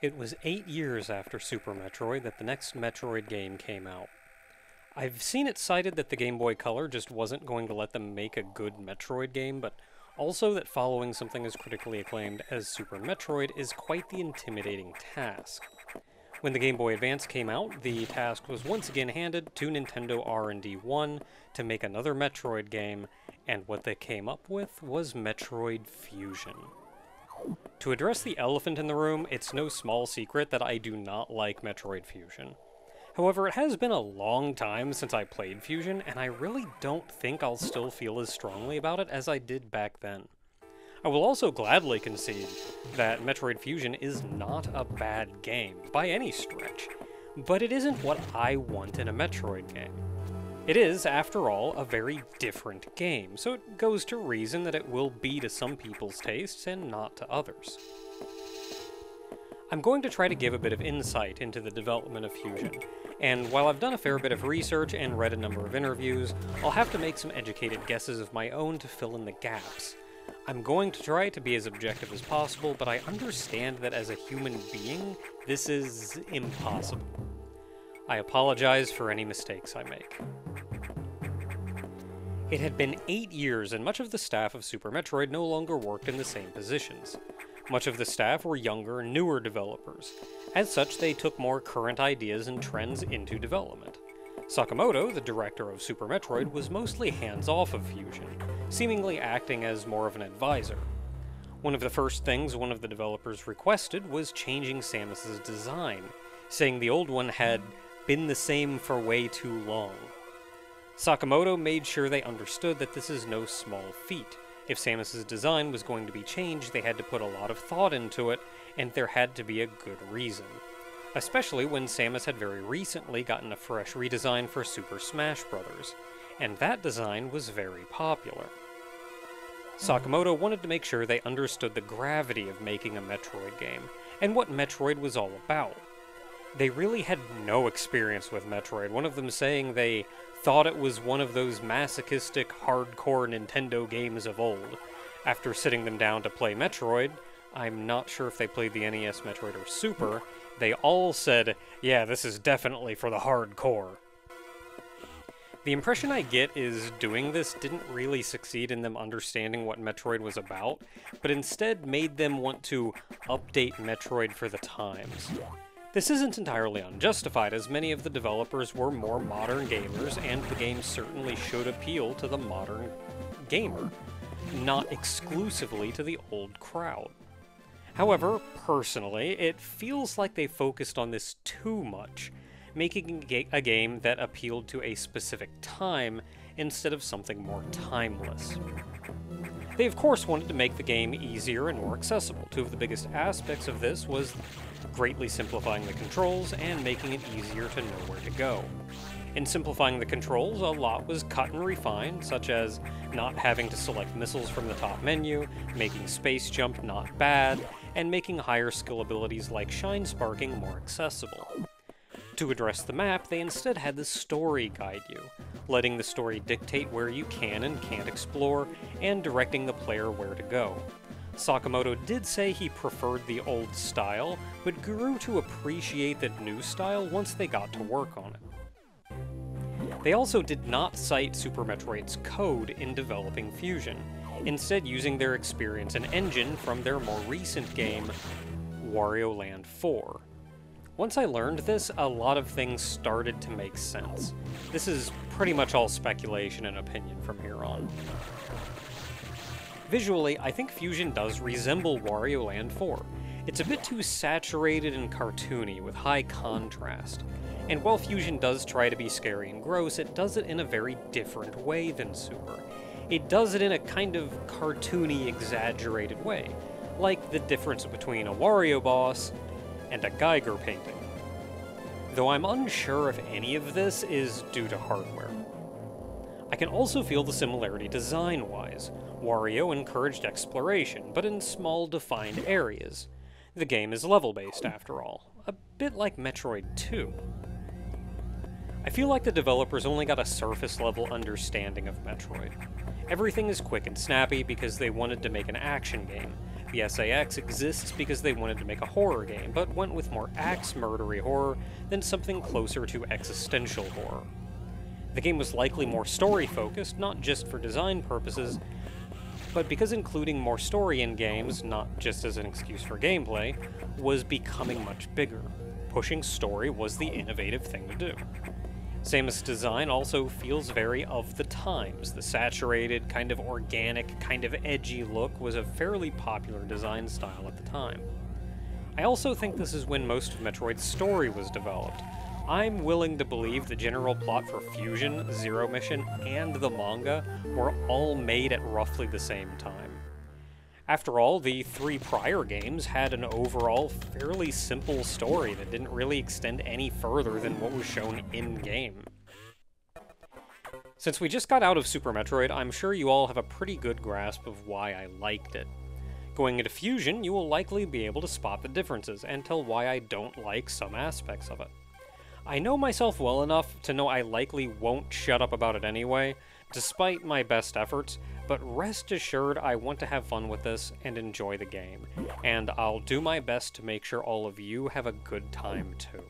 It was 8 years after Super Metroid that the next Metroid game came out. I've seen it cited that the Game Boy Color just wasn't going to let them make a good Metroid game, but also that following something as critically acclaimed as Super Metroid is quite the intimidating task. When the Game Boy Advance came out, the task was once again handed to Nintendo R&D 1 to make another Metroid game, and what they came up with was Metroid Fusion. To address the elephant in the room, it's no small secret that I do not like Metroid Fusion. However, it has been a long time since I played Fusion, and I really don't think I'll still feel as strongly about it as I did back then. I will also gladly concede that Metroid Fusion is not a bad game, by any stretch, but it isn't what I want in a Metroid game. It is, after all, a very different game, so it goes to reason that it will be to some people's tastes and not to others. I'm going to try to give a bit of insight into the development of Fusion, and while I've done a fair bit of research and read a number of interviews, I'll have to make some educated guesses of my own to fill in the gaps. I'm going to try to be as objective as possible, but I understand that as a human being, this is impossible. I apologize for any mistakes I make. It had been 8 years, and much of the staff of Super Metroid no longer worked in the same positions. Much of the staff were younger, newer developers. As such, they took more current ideas and trends into development. Sakamoto, the director of Super Metroid, was mostly hands-off of Fusion, seemingly acting as more of an advisor. One of the first things one of the developers requested was changing Samus's design, saying the old one had been the same for way too long. Sakamoto made sure they understood that this is no small feat. If Samus's design was going to be changed, they had to put a lot of thought into it, and there had to be a good reason. Especially when Samus had very recently gotten a fresh redesign for Super Smash Bros., and that design was very popular. Sakamoto wanted to make sure they understood the gravity of making a Metroid game, and what Metroid was all about. They really had no experience with Metroid, one of them saying they thought it was one of those masochistic, hardcore Nintendo games of old. After sitting them down to play Metroid, I'm not sure if they played the NES Metroid or Super, they all said, yeah, this is definitely for the hardcore. The impression I get is doing this didn't really succeed in them understanding what Metroid was about, but instead made them want to update Metroid for the times. This isn't entirely unjustified, as many of the developers were more modern gamers, and the game certainly should appeal to the modern gamer, not exclusively to the old crowd. However, personally, it feels like they focused on this too much, making a game that appealed to a specific time instead of something more timeless. They of course wanted to make the game easier and more accessible. Two of the biggest aspects of this was greatly simplifying the controls and making it easier to know where to go. In simplifying the controls, a lot was cut and refined, such as not having to select missiles from the top menu, making space jump not bad, and making higher skill abilities like shine sparking more accessible. To address the map, they instead had the story guide you, letting the story dictate where you can and can't explore, and directing the player where to go. Sakamoto did say he preferred the old style, but grew to appreciate that new style once they got to work on it. They also did not cite Super Metroid's code in developing Fusion, instead using their experience and engine from their more recent game, Wario Land 4. Once I learned this, a lot of things started to make sense. This is pretty much all speculation and opinion from here on. Visually, I think Fusion does resemble Wario Land 4. It's a bit too saturated and cartoony, with high contrast. And while Fusion does try to be scary and gross, it does it in a very different way than Super. It does it in a kind of cartoony, exaggerated way, like the difference between a Wario boss and a Geiger painting. Though I'm unsure if any of this is due to hardware. I can also feel the similarity design-wise. Wario encouraged exploration, but in small, defined areas. The game is level-based, after all, a bit like Metroid 2. I feel like the developers only got a surface-level understanding of Metroid. Everything is quick and snappy because they wanted to make an action game. the SAX exists because they wanted to make a horror game, but went with more axe-murdery horror than something closer to existential horror. The game was likely more story-focused, not just for design purposes, but because including more story in games, not just as an excuse for gameplay, was becoming much bigger. Pushing story was the innovative thing to do. Samus' design also feels very of the times. The saturated, kind of organic, kind of edgy look was a fairly popular design style at the time. I also think this is when most of Metroid's story was developed. I'm willing to believe the general plot for Fusion, Zero Mission, and the manga were all made at roughly the same time. After all, the 3 prior games had an overall fairly simple story that didn't really extend any further than what was shown in-game. Since we just got out of Super Metroid, I'm sure you all have a pretty good grasp of why I liked it. Going into Fusion, you will likely be able to spot the differences and tell why I don't like some aspects of it. I know myself well enough to know I likely won't shut up about it anyway, despite my best efforts, but rest assured I want to have fun with this and enjoy the game, and I'll do my best to make sure all of you have a good time too.